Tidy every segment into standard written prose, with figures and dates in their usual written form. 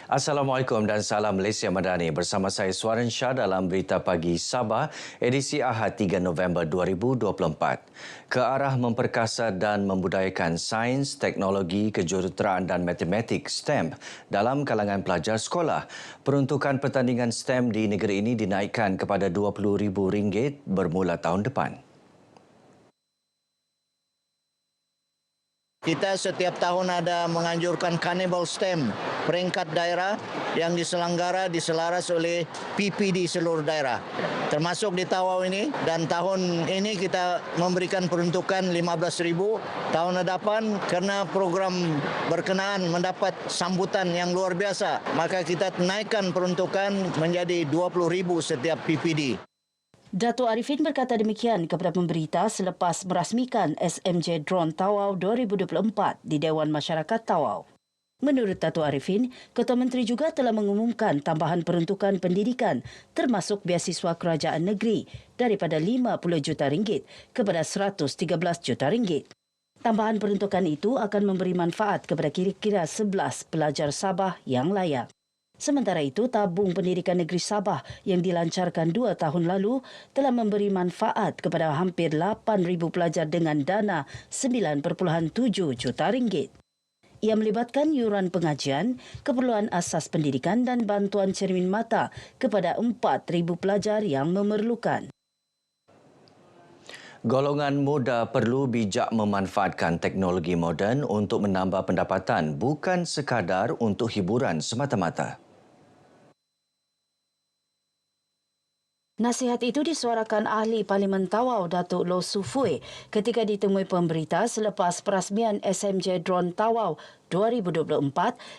Assalamualaikum dan salam Malaysia Madani. Bersama saya Suaran Shah dalam Berita Pagi Sabah, edisi Ahad 3 November 2024. Ke arah memperkasa dan membudayakan sains, teknologi, kejuruteraan dan matematik STEM dalam kalangan pelajar sekolah, peruntukan pertandingan STEM di negeri ini dinaikkan kepada RM20,000 bermula tahun depan. Kita setiap tahun ada menganjurkan Carnival STEM peringkat daerah yang diselaras oleh PPD seluruh daerah. Termasuk di Tawau ini, dan tahun ini kita memberikan peruntukan RM15,000. Tahun depan kerana program berkenaan mendapat sambutan yang luar biasa, maka kita naikkan peruntukan menjadi RM20,000 setiap PPD. Datuk Arifin berkata demikian kepada pemberita selepas merasmikan SMJ Drone Tawau 2024 di Dewan Masyarakat Tawau. Menurut Datuk Arifin, Ketua Menteri juga telah mengumumkan tambahan peruntukan pendidikan termasuk beasiswa kerajaan negeri daripada RM50 juta kepada RM113 juta. Tambahan peruntukan itu akan memberi manfaat kepada kira-kira 11 pelajar Sabah yang layak. Sementara itu, tabung pendidikan negeri Sabah yang dilancarkan 2 tahun lalu telah memberi manfaat kepada hampir 8,000 pelajar dengan dana RM9.7 juta. Ia melibatkan yuran pengajian, keperluan asas pendidikan dan bantuan cermin mata kepada 4,000 pelajar yang memerlukan. Golongan muda perlu bijak memanfaatkan teknologi moden untuk menambah pendapatan, bukan sekadar untuk hiburan semata-mata. Nasihat itu disuarakan Ahli Parlimen Tawau Datuk Loh Su Fui ketika ditemui pemberita selepas perasmian SMJ Drone Tawau 2024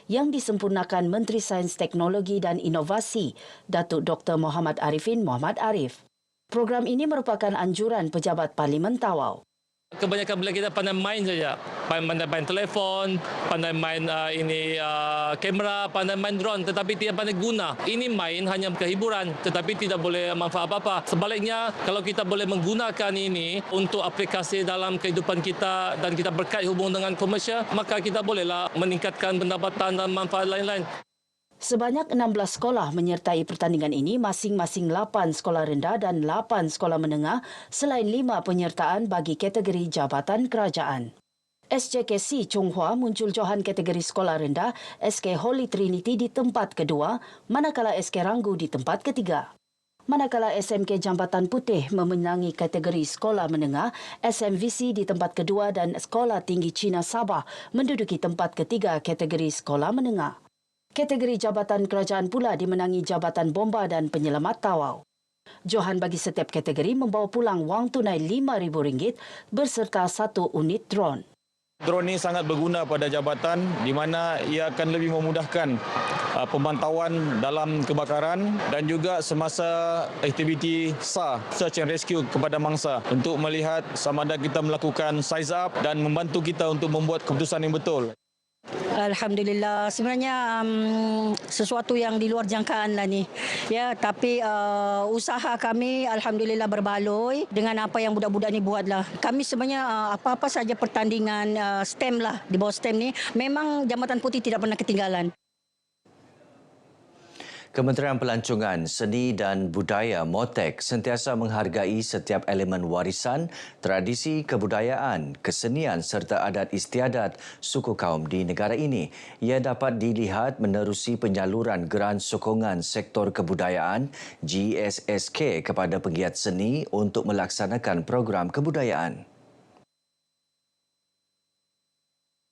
yang disempurnakan Menteri Sains Teknologi dan Inovasi Datuk Dr. Muhammad Arifin Muhammad Arif. Program ini merupakan anjuran pejabat Parlimen Tawau. Kebanyakan bila kita pandai main saja, pandai main telefon, pandai main kamera, pandai main drone, tetapi tidak pandai guna. Ini main hanya kehiburan, tetapi tidak boleh manfaat apa-apa. Sebaliknya, kalau kita boleh menggunakan ini untuk aplikasi dalam kehidupan kita dan kita berkait hubung dengan komersial, maka kita bolehlah meningkatkan pendapatan dan manfaat lain-lain. Sebanyak 16 sekolah menyertai pertandingan ini, masing-masing 8 sekolah rendah dan 8 sekolah menengah selain 5 penyertaan bagi kategori jabatan kerajaan. SJKC Chonghua muncul johan kategori sekolah rendah, SK Holy Trinity di tempat kedua, manakala SK Ranggu di tempat ketiga. Manakala SMK Jambatan Putih memenangi kategori sekolah menengah, SMVC di tempat kedua dan Sekolah Tinggi Cina Sabah menduduki tempat ketiga kategori sekolah menengah. Kategori Jabatan Kerajaan pula dimenangi Jabatan Bomba dan Penyelamat Tawau. Johan bagi setiap kategori membawa pulang wang tunai RM5,000 berserta 1 unit drone. Drone ini sangat berguna pada jabatan di mana ia akan lebih memudahkan pemantauan dalam kebakaran dan juga semasa aktiviti SAR, Search and Rescue kepada mangsa untuk melihat sama ada kita melakukan size up dan membantu kita untuk membuat keputusan yang betul. Alhamdulillah, sebenarnya sesuatu yang di luar jangkaan lah ni. Ya, tapi usaha kami alhamdulillah berbaloi dengan apa yang budak-budak ni buatlah. Kami sebenarnya apa-apa saja pertandingan STEM lah, di bawah STEM ni memang Jambatan Putih tidak pernah ketinggalan. Kementerian Pelancongan, Seni dan Budaya MOTEK sentiasa menghargai setiap elemen warisan, tradisi kebudayaan, kesenian serta adat istiadat suku kaum di negara ini. Ia dapat dilihat menerusi penyaluran geran sokongan sektor kebudayaan GSSK kepada penggiat seni untuk melaksanakan program kebudayaan.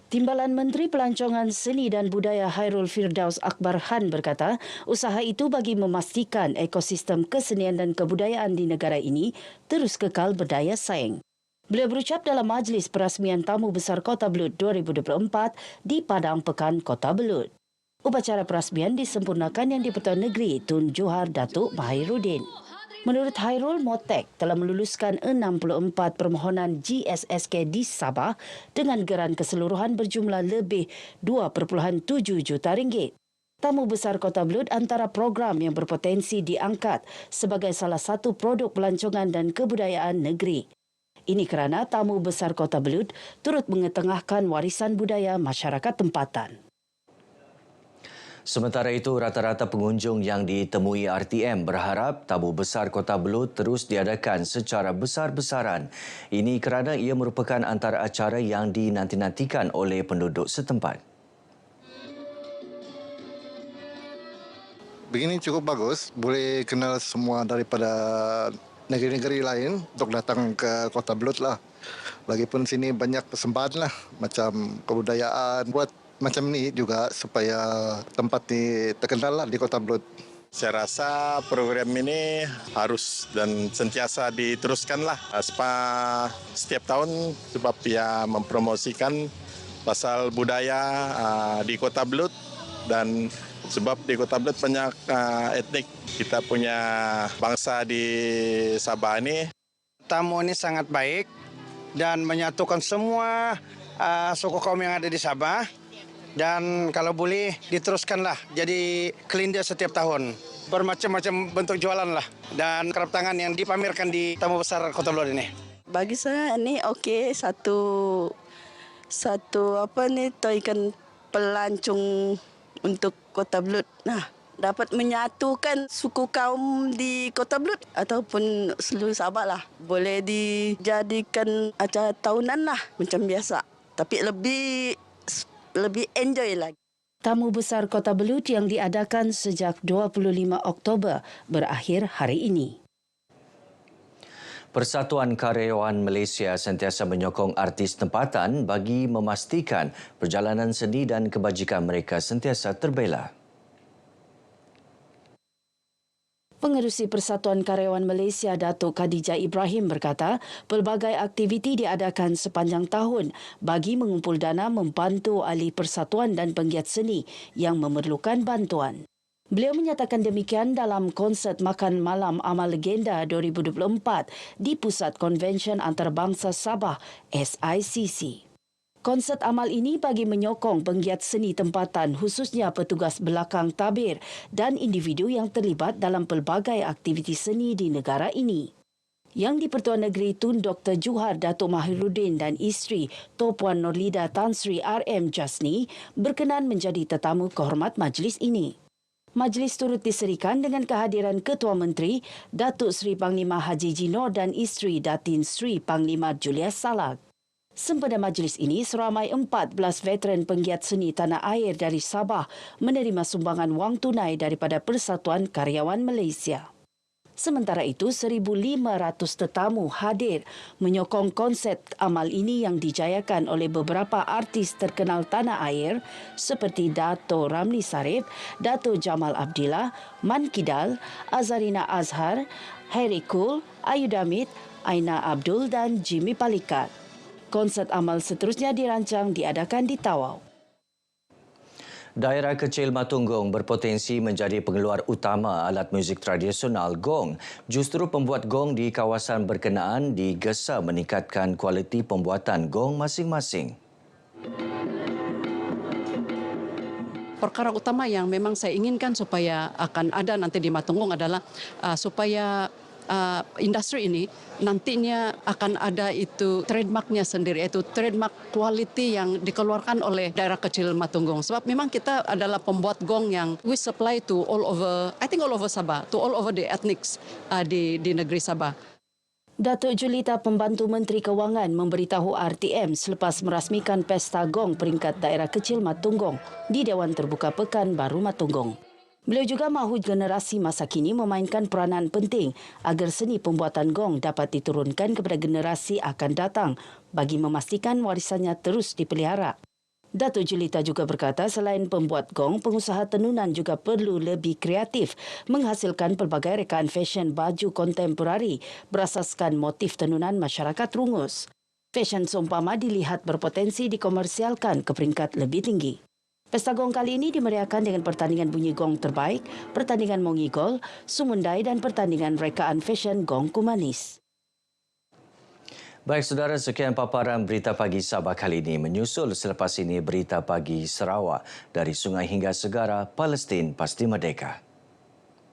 Timbalan Menteri Pelancongan Seni dan Budaya Hairul Firdaus Akbar Khan berkata, usaha itu bagi memastikan ekosistem kesenian dan kebudayaan di negara ini terus kekal berdaya saing. Beliau berucap dalam majlis perasmian Tamu Besar Kota Belud 2024 di Padang Pekan Kota Belud. Upacara perasmian disempurnakan yang di-Pertuan Negeri Tun Johar Datuk Mahiruddin. Menurut Hairul, MOTEK telah meluluskan 64 permohonan GSSK di Sabah dengan geran keseluruhan berjumlah lebih RM2.7 juta. Tamu Besar Kota Belud antara program yang berpotensi diangkat sebagai salah satu produk pelancongan dan kebudayaan negeri. Ini kerana Tamu Besar Kota Belud turut mengetengahkan warisan budaya masyarakat tempatan. Sementara itu, rata-rata pengunjung yang ditemui RTM berharap tamu besar Kota Belud terus diadakan secara besar-besaran. Ini kerana ia merupakan antara acara yang dinanti-nantikan oleh penduduk setempat. Begini cukup bagus, boleh kenal semua daripada negeri-negeri lain untuk datang ke Kota Belud lah. Lagipun sini banyak persembahan lah, macam kebudayaan. Buat macam ni juga supaya tempat ni terkenal lah di Kota Belud. Saya rasa program ini harus dan sentiasa diteruskanlah setiap tahun sebab ia mempromosikan pasal budaya di Kota Belud dan sebab di Kota Belud banyak etnik kita punya bangsa di Sabah ini. Tamu ini sangat baik dan menyatukan semua suku kaum yang ada di Sabah. Dan kalau boleh diteruskanlah jadi kelinda setiap tahun. Bermacam-macam bentuk jualan lah. Dan kerap tangan yang dipamerkan di tamu besar Kota Belud ini. Bagi saya ini okey, satu toikan pelancong untuk Kota Belud. Nah, dapat menyatukan suku kaum di Kota Belud ataupun seluruh Sabah lah. Boleh dijadikan acara tahunan lah macam biasa. Tapi lebih enjoy lagi. Tamu besar Kota Belud yang diadakan sejak 25 Oktober berakhir hari ini. Persatuan Karyawan Malaysia sentiasa menyokong artis tempatan bagi memastikan perjalanan seni dan kebajikan mereka sentiasa terbela. Pengerusi Persatuan Karyawan Malaysia Datuk Khadijah Ibrahim berkata, pelbagai aktiviti diadakan sepanjang tahun bagi mengumpul dana membantu ahli persatuan dan penggiat seni yang memerlukan bantuan. Beliau menyatakan demikian dalam konsert Makan Malam Amal Legenda 2024 di Pusat Konvensyen Antarabangsa Sabah SICC. Konsert amal ini bagi menyokong penggiat seni tempatan khususnya petugas belakang tabir dan individu yang terlibat dalam pelbagai aktiviti seni di negara ini. Yang di-Pertuan Negeri Tun Dr. Juhar Datuk Mahiruddin dan isteri Tuan Nurlida Tan Sri RM Jasni berkenan menjadi tetamu kehormat majlis ini. Majlis turut diserikan dengan kehadiran Ketua Menteri Datuk Seri Panglima Haji Jinor dan isteri Datin Sri Panglima Julius Salak. Sempena majlis ini, seramai 14 veteran penggiat seni tanah air dari Sabah menerima sumbangan wang tunai daripada Persatuan Karyawan Malaysia. Sementara itu, 1,500 tetamu hadir menyokong konsert amal ini yang dijayakan oleh beberapa artis terkenal tanah air seperti Dato' Ramli Sarip, Dato' Jamal Abdillah, Man Kidal, Azarina Azhar, Harry Kul, Ayu Damit, Aina Abdul dan Jimmy Palikat. Konsert amal seterusnya dirancang diadakan di Tawau. Daerah kecil Matunggung berpotensi menjadi pengeluar utama alat muzik tradisional gong. Justru pembuat gong di kawasan berkenaan digesa meningkatkan kualiti pembuatan gong masing-masing. Perkara utama yang memang saya inginkan supaya akan ada nanti di Matunggung adalah supaya industri ini nantinya akan ada itu trademarknya sendiri, yaitu trademark quality yang dikeluarkan oleh daerah kecil Matunggung. Sebab memang kita adalah pembuat gong yang we supply to all over, I think all over Sabah, to all over the ethnics di negeri Sabah. Datuk Julita Pembantu Menteri Kewangan memberitahu RTM selepas merasmikan Pesta Gong peringkat daerah kecil Matunggung di Dewan Terbuka Pekan Baru Matunggung. Beliau juga mahu generasi masa kini memainkan peranan penting agar seni pembuatan gong dapat diturunkan kepada generasi akan datang bagi memastikan warisannya terus dipelihara. Datuk Julita juga berkata selain pembuat gong, pengusaha tenunan juga perlu lebih kreatif menghasilkan pelbagai rekaan fashion baju kontemporari berasaskan motif tenunan masyarakat rungus. Fashion seumpama dilihat berpotensi dikomersialkan ke peringkat lebih tinggi. Pesta Gong kali ini dimeriahkan dengan pertandingan bunyi gong terbaik, pertandingan mongigol, sumundai dan pertandingan rekaan fashion gong kumanis. Baik saudara, sekian paparan Berita Pagi Sabah kali ini. Menyusul selepas ini Berita Pagi Sarawak. Dari sungai hingga segara, Palestin pasti merdeka.